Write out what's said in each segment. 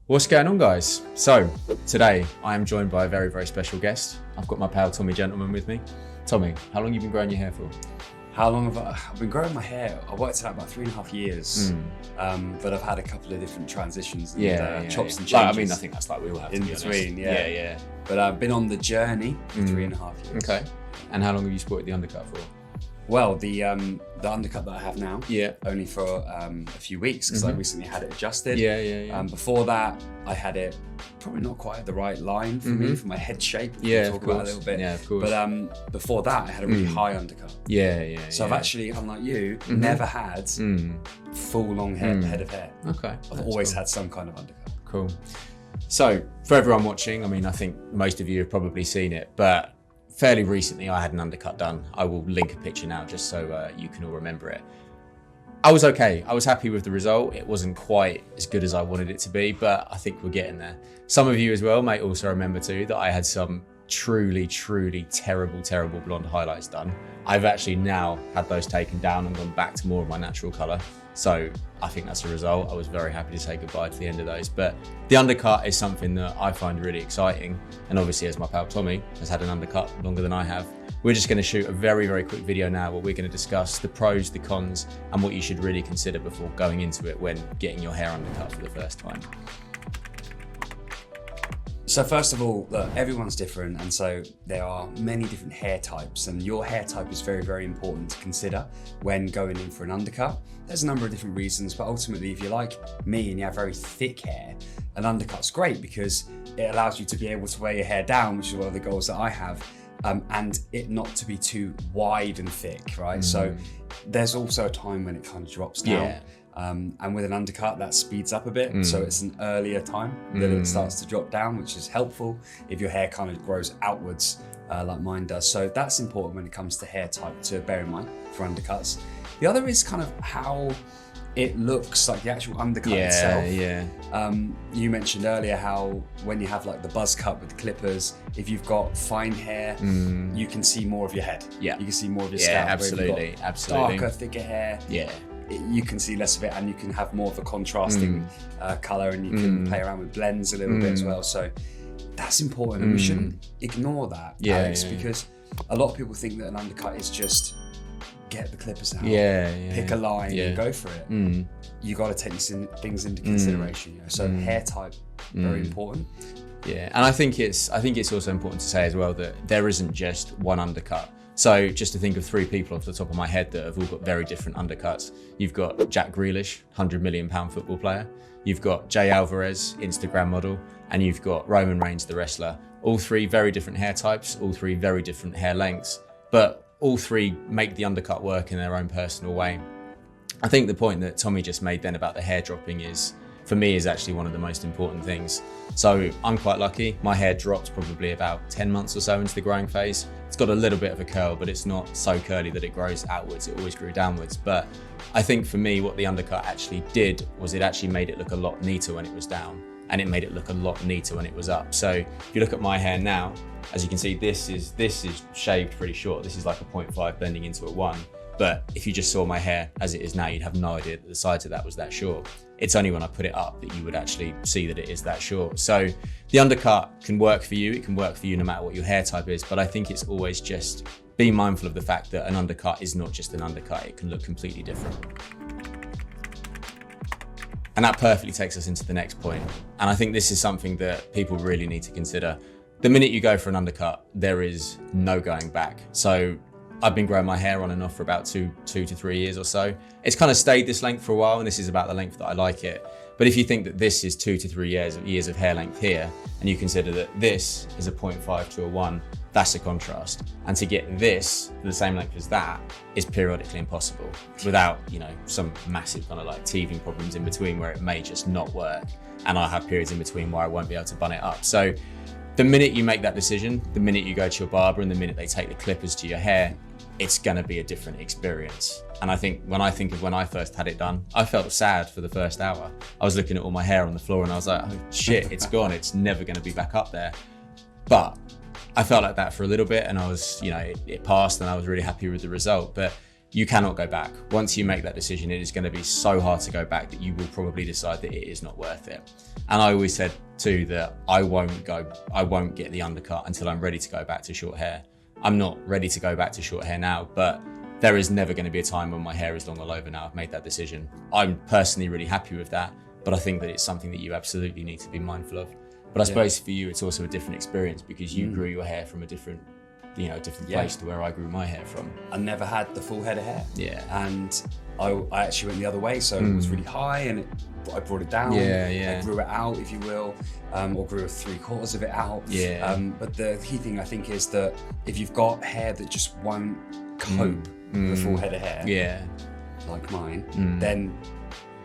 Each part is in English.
What's going on, guys? So today I am joined by a very, very special guest. I've got my pal Tommy Gentleman with me. Tommy, how long have you been growing your hair for? How long have I've been growing my hair? I worked it out about 3.5 years, but I've had a couple of different transitions and chops and changes. Like, I mean, I think that's like we all have in to be between, honest. Yeah. But I've been on the journey for 3.5 years. Okay. And how long have you sported the undercut for? Well, the undercut that I have now, only for a few weeks because I recently had it adjusted. Before that, I had it probably not quite at the right line for me, for my head shape. We'll talk about it a little bit. Yeah, of course. But before that, I had a really high undercut. So I've actually, unlike you, never had full long head of hair. Okay. I've always had some kind of undercut. Cool. So for everyone watching, I mean, I think most of you have probably seen it, but fairly recently I had an undercut done. I will link a picture now just so you can all remember it. I was okay. I was happy with the result. It wasn't quite as good as I wanted it to be, but I think we're getting there. Some of you as well may also remember too that I had some truly terrible blonde highlights done. I've actually now had those taken down and gone back to more of my natural colour. So I think that's a result. I was very happy to say goodbye to the end of those. But the undercut is something that I find really exciting. And obviously, as my pal Tommy has had an undercut longer than I have, we're just going to shoot a very quick video now where we're going to discuss the pros, the cons, and what you should really consider before going into it when getting your hair undercut for the first time. So first of all, look, everyone's different, and so there are many different hair types, and your hair type is very important to consider when going in for an undercut. There's a number of different reasons, but ultimately, if you're like me and you have very thick hair, an undercut's great because it allows you to be able to wear your hair down, which is one of the goals that I have, and it not to be too wide and thick, right? So there's also a time when it kind of drops down. And with an undercut, that speeds up a bit. So it's an earlier time that it starts to drop down, which is helpful if your hair kind of grows outwards like mine does. So that's important when it comes to hair type to bear in mind for undercuts. The other is kind of how it looks, like the actual undercut itself. You mentioned earlier how when you have like the buzz cut with the clippers, if you've got fine hair, you can see more of your head. You can see more of your scalp. Absolutely. Darker, thicker hair. You can see less of it, and you can have more of a contrasting colour, and you can play around with blends a little bit as well. So that's important, and we shouldn't ignore that, Alex, because a lot of people think that an undercut is just get the clippers out, pick a line and go for it. You got to take these things into consideration. So hair type, very important. And I think it's also important to say as well that there isn't just one undercut. So just to think of 3 people off the top of my head that have all got very different undercuts. You've got Jack Grealish, £100 million football player. You've got Jay Alvarez, Instagram model. And you've got Roman Reigns, the wrestler. All 3 very different hair types, all 3 very different hair lengths, but all 3 make the undercut work in their own personal way. I think the point that Tommy just made then about the hair dropping is, for me, is actually one of the most important things. So I'm quite lucky. My hair dropped probably about 10 months or so into the growing phase. It's got a little bit of a curl, but it's not so curly that it grows outwards. It always grew downwards. But I think for me, what the undercut actually did was it actually made it look a lot neater when it was down, and it made it look a lot neater when it was up. So if you look at my hair now, as you can see, this is shaved pretty short. This is like a 0.5 blending into a 1. But if you just saw my hair as it is now, you'd have no idea that the sides of that was that short. It's only when I put it up that you would actually see that it is that short. So the undercut can work for you. It can work for you no matter what your hair type is. But I think it's always just be mindful of the fact that an undercut is not just an undercut. It can look completely different. And that perfectly takes us into the next point. And I think this is something that people really need to consider. The minute you go for an undercut, there is no going back. So I've been growing my hair on and off for about two to 3 years or so. It's kind of stayed this length for a while, and this is about the length that I like it. But if you think that this is 2 to 3 years of hair length here, and you consider that this is a 0.5 to a 1, that's a contrast. And to get this the same length as that is periodically impossible without, some massive kind of like teething problems in between where it may just not work. And I'll have periods in between where I won't be able to bun it up. So the minute you make that decision, the minute you go to your barber and the minute they take the clippers to your hair, it's gonna be a different experience. And I think when I first had it done, I felt sad for the first hour. I was looking at all my hair on the floor and I was like, oh shit, it's gone. It's never gonna be back up there. But I felt like that for a little bit, and I was, it passed and I was really happy with the result. But you cannot go back. Once you make that decision, it is going to be so hard to go back that you will probably decide that it is not worth it. And I always said too that I won't get the undercut until I'm ready to go back to short hair. I'm not ready to go back to short hair now, but there is never going to be a time when my hair is long all over now. I've made that decision. I'm personally really happy with that, but I think that it's something that you absolutely need to be mindful of. But I suppose for you, it's also a different experience because you grew your hair from a different place to where I grew my hair from. I never had the full head of hair. Yeah. And I actually went the other way, so it was really high, and I brought it down. I grew it out, if you will, or grew 3/4 of it out. But the key thing I think is that if you've got hair that just won't cope with a full head of hair, like mine, then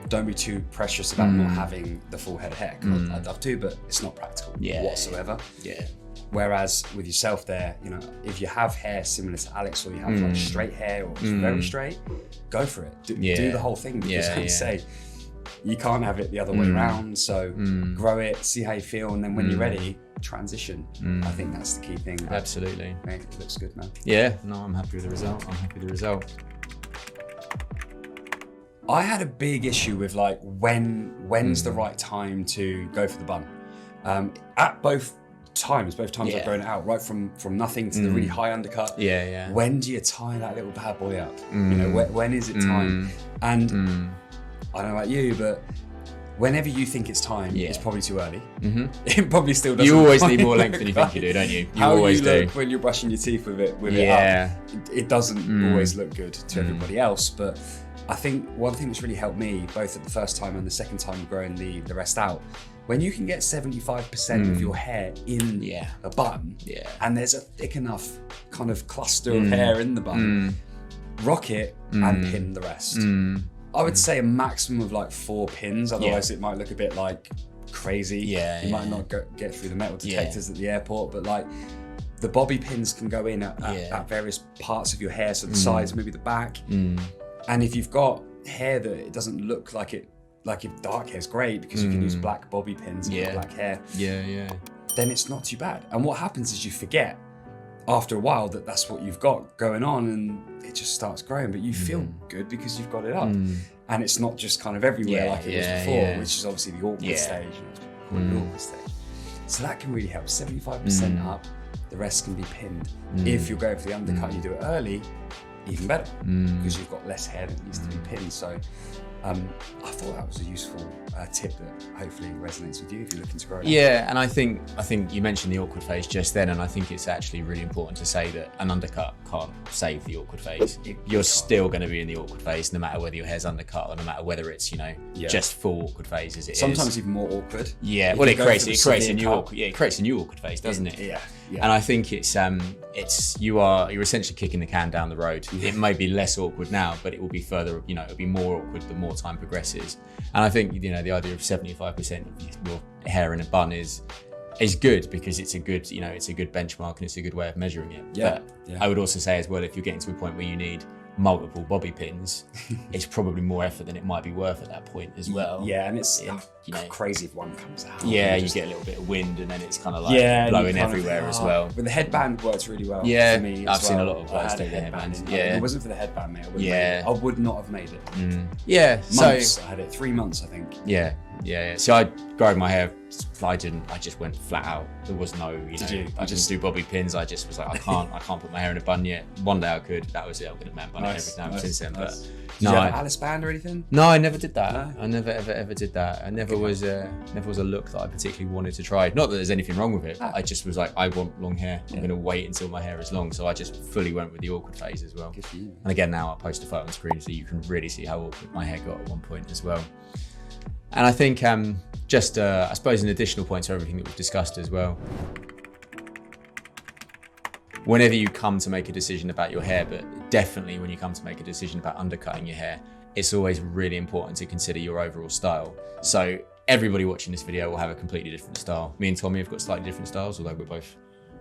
don't be too precious about not having the full head of hair. I'd love to, but it's not practical whatsoever. Whereas with yourself there, you know, if you have hair similar to Alex, or you have like straight hair or very straight, go for it. Do the whole thing, because as I say, you can't have it the other way around. So grow it, see how you feel, and then when you're ready, transition. I think that's the key thing. But, absolutely. mate, it looks good, man. Yeah, no, I'm happy with the result. I had a big issue with like when's the right time to go for the bun. At both times I've grown it out, right from nothing to the really high undercut. When do you tie that little bad boy up? You know, when is it time? And I don't know about you, but whenever you think it's time, it's probably too early. It probably still doesn't. You always need more length than you think you do, don't you? You always do. When you're brushing your teeth with it up, it doesn't always look good to everybody else. But I think one thing that's really helped me, both at the first time and the second time growing the rest out, when you can get 75% of your hair in a bun, and there's a thick enough kind of cluster of hair in the bun, rock it and pin the rest. I would say a maximum of like 4 pins, otherwise it might look a bit like crazy. You might not get through the metal detectors at the airport, but like the bobby pins can go in at various parts of your hair, so the sides, maybe the back. And if you've got hair that it doesn't look like it, like if dark hair's great because you can use black bobby pins and black hair. Then it's not too bad. And what happens is you forget after a while that that's what you've got going on, and it just starts growing, but you feel good because you've got it up. And it's not just kind of everywhere like it was before, which is obviously the awkward stage. You know, the awkward stage. So that can really help. 75% up, the rest can be pinned. If you're going for the undercut and you do it early, even better, because you've got less hair that needs to be pinned. So I thought that was a useful tip that hopefully resonates with you if you're looking to grow it. And I think you mentioned the awkward phase just then, and I think it's actually really important to say that an undercut can't save the awkward phase. You're still going to be in the awkward phase no matter whether your hair's undercut or no matter whether it's, you know, just full awkward phase as it is. Sometimes even more awkward. Well, it creates a new awkward phase, doesn't it? And I think you're essentially kicking the can down the road. It may be less awkward now, but it will be further, you know, it'll be more awkward the more time progresses. And I think, you know, the idea of 75% of your hair in a bun is good, because it's a good, you know, it's a good benchmark and it's a good way of measuring it. But I would also say as well, if you're getting to a point where you need multiple bobby pins, it's probably more effort than it might be worth at that point as well. And it's you know, crazy if one comes out. You get a little bit of wind and then it's kind of like blowing everywhere as well. But the headband works really well for me. I've seen a lot of guys do the headband. If it wasn't for the headband, mate, I would not have made it. Months, I had it 3 months, I think. So I growed my hair. I just went flat out. There was no, you know, I just do bobby pins. I just was like, I can't put my hair in a bun yet. One day I could. That was it. I'm gonna man bun it every time since then. But did you have an Alice band or anything? No, I never did that. No? I never ever did that. I never was a look that I particularly wanted to try. Not that there's anything wrong with it. But I just was like, I want long hair. I'm gonna wait until my hair is long. So I just fully went with the awkward phase as well. And again, now I'll post a photo on screen so you can really see how awkward my hair got at one point as well. And I think I suppose an additional point to everything that we've discussed as well. Whenever you come to make a decision about your hair, but definitely when you come to make a decision about undercutting your hair, it's always really important to consider your overall style. So everybody watching this video will have a completely different style. Me and Tommy have got slightly different styles, although we're both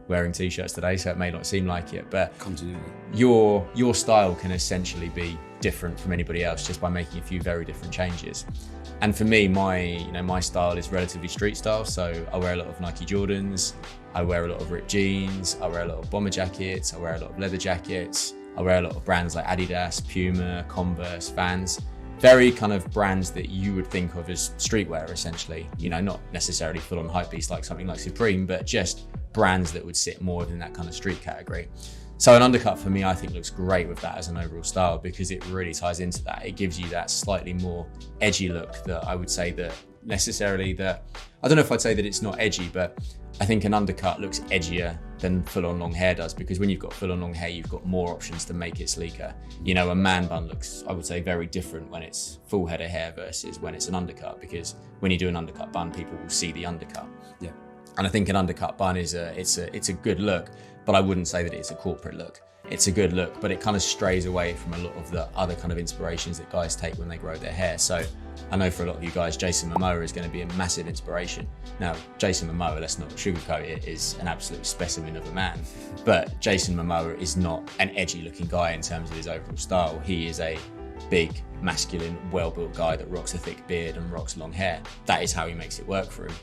wearing t-shirts today, so it may not seem like it, but continuity. Your style can essentially be different from anybody else just by making a few very different changes. And for me, my style is relatively street style. So I wear a lot of Nike Jordans, I wear a lot of ripped jeans, I wear a lot of bomber jackets, I wear a lot of leather jackets. I wear a lot of brands like Adidas, Puma, Converse, Vans. Very kind of brands that you would think of as streetwear, essentially. You know, not necessarily full on hypebeast like something like Supreme, but just brands that would sit more within that kind of street category. So an undercut for me, I think looks great with that as an overall style, because it really ties into that. It gives you that slightly more edgy look that I would say that necessarily that, I don't know if I'd say that it's not edgy, but I think an undercut looks edgier than full on long hair does, because when you've got full on long hair, you've got more options to make it sleeker. You know, a man bun looks, I would say, very different when it's full head of hair versus when it's an undercut, because when you do an undercut bun, people will see the undercut. Yeah. And I think an undercut bun is it's a good look, but I wouldn't say that it's a corporate look. It's a good look, but it kind of strays away from a lot of the other kind of inspirations that guys take when they grow their hair. So I know for a lot of you guys, Jason Momoa is going to be a massive inspiration. Now, Jason Momoa, let's not sugarcoat it, is an absolute specimen of a man. But Jason Momoa is not an edgy looking guy in terms of his overall style. He is a big, masculine, well-built guy that rocks a thick beard and rocks long hair. That is how he makes it work for him.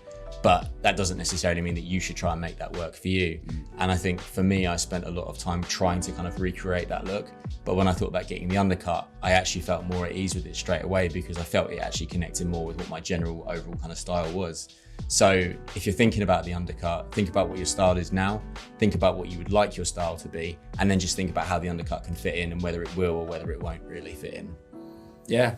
But that doesn't necessarily mean that you should try and make that work for you. And I think for me, I spent a lot of time trying to kind of recreate that look. But when I thought about getting the undercut, I actually felt more at ease with it straight away, because I felt it actually connected more with what my general overall kind of style was. So if you're thinking about the undercut, think about what your style is now, think about what you would like your style to be, and then just think about how the undercut can fit in and whether it will or whether it won't really fit in. Yeah.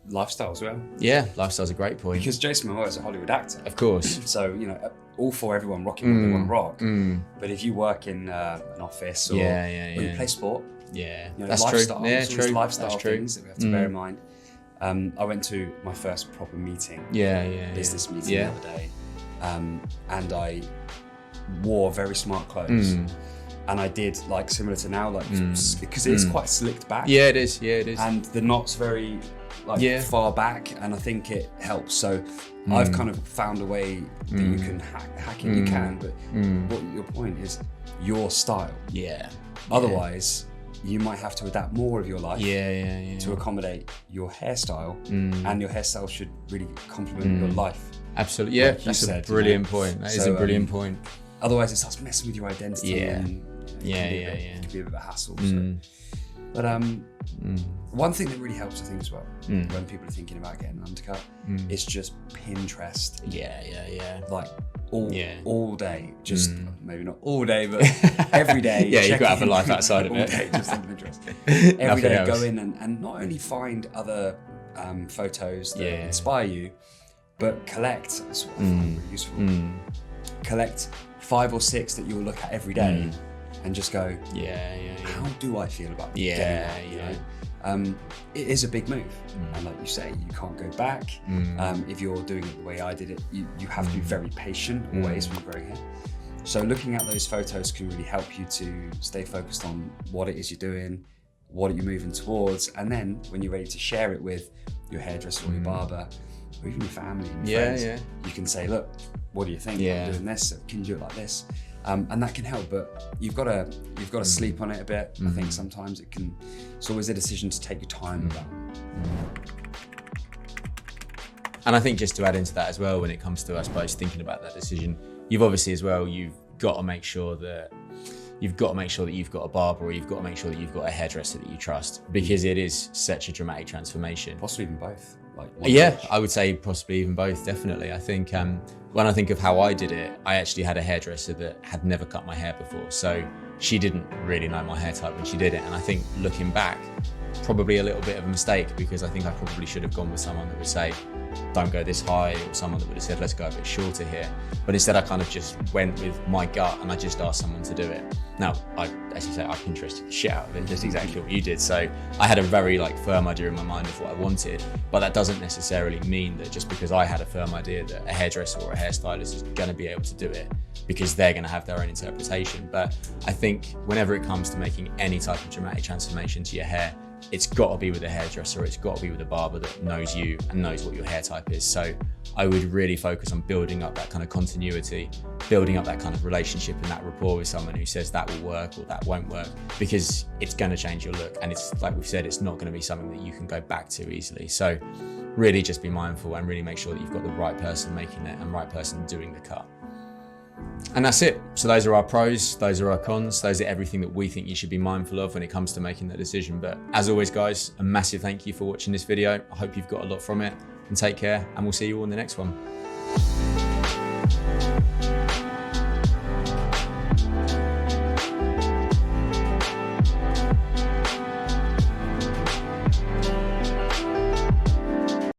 Lifestyle as well. Yeah, lifestyle's a great point. Because Jason Momoa is a Hollywood actor. Of course. So, you know, all for everyone rocking what they want to rock. But if you work in an office or you play sport, you know, that's lifestyle, true. Yeah, all true. these lifestyle That's true. things that we have to bear in mind. I went to my first proper meeting, business meeting the other day, and I wore very smart clothes. And I did like similar to now, like because it's quite slicked back. Yeah, it is. Yeah, it is. And the knot's very far back, and I think it helps. So I've kind of found a way that you can hack it. You can, but what your point is your style. Yeah. Otherwise, you might have to adapt more of your life. To To accommodate your hairstyle, and your hairstyle should really complement your life. Absolutely. Yeah, Like you that's said, a brilliant point. That is a brilliant point. Otherwise, it starts messing with your identity. And it can be a bit of a hassle. So. But one thing that really helps, I think, as well, when people are thinking about getting an undercut, is just Pinterest. Like all day, just maybe not all day, but every day. You've got to have a life outside of all it. Day, just on Pinterest. Every day, else. go in and not only find other photos that inspire you, but collect. That's what I find really useful. Collect 5 or 6 that you'll look at every day. And just go, how do I feel about getting that, you know? It is a big move, and like you say, you can't go back. If you're doing it the way I did it, you have to be very patient always when you're growing hair. So looking at those photos can really help you to stay focused on what it is you're doing, what are you moving towards, and then when you're ready to share it with your hairdresser or your barber, or even your family and your friends, you can say, look, what do you think? I'm doing this, can you do it like this? And that can help, but you've got to sleep on it a bit. I think sometimes it's always a decision to take your time about. And I think just to add into that as well, when it comes to, I suppose, thinking about that decision, you've obviously as well, you've got to make sure that you've got a barber, or you've got to make sure that you've got a hairdresser that you trust, because it is such a dramatic transformation. Possibly even both. I would say possibly even both, definitely. I think when I think of how I did it, I actually had a hairdresser that had never cut my hair before. So she didn't really know my hair type when she did it. And I think looking back, probably a little bit of a mistake, because I think I probably should have gone with someone that would say, don't go this high, or someone that would have said, let's go a bit shorter here. But instead I kind of just went with my gut and I just asked someone to do it. Now, as you say, I Pinterested the shit out of it, just exactly what you did. So I had a very firm idea in my mind of what I wanted, but that doesn't necessarily mean that just because I had a firm idea that a hairdresser or a hairstylist is going to be able to do it, because they're going to have their own interpretation. But I think whenever it comes to making any type of dramatic transformation to your hair, it's got to be with a hairdresser, or it's got to be with a barber that knows you and knows what your hair type is. So I would really focus on building up that kind of continuity, building up that kind of relationship and that rapport with someone who says that will work or that won't work, because it's going to change your look. And it's like we've said, it's not going to be something that you can go back to easily. So really just be mindful and really make sure that you've got the right person making it and right person doing the cut. And that's it. So those are our pros, those are our cons, those are everything that we think you should be mindful of when it comes to making that decision. But as always, guys, a massive thank you for watching this video. I hope you've got a lot from it, and take care, and we'll see you all in the next one.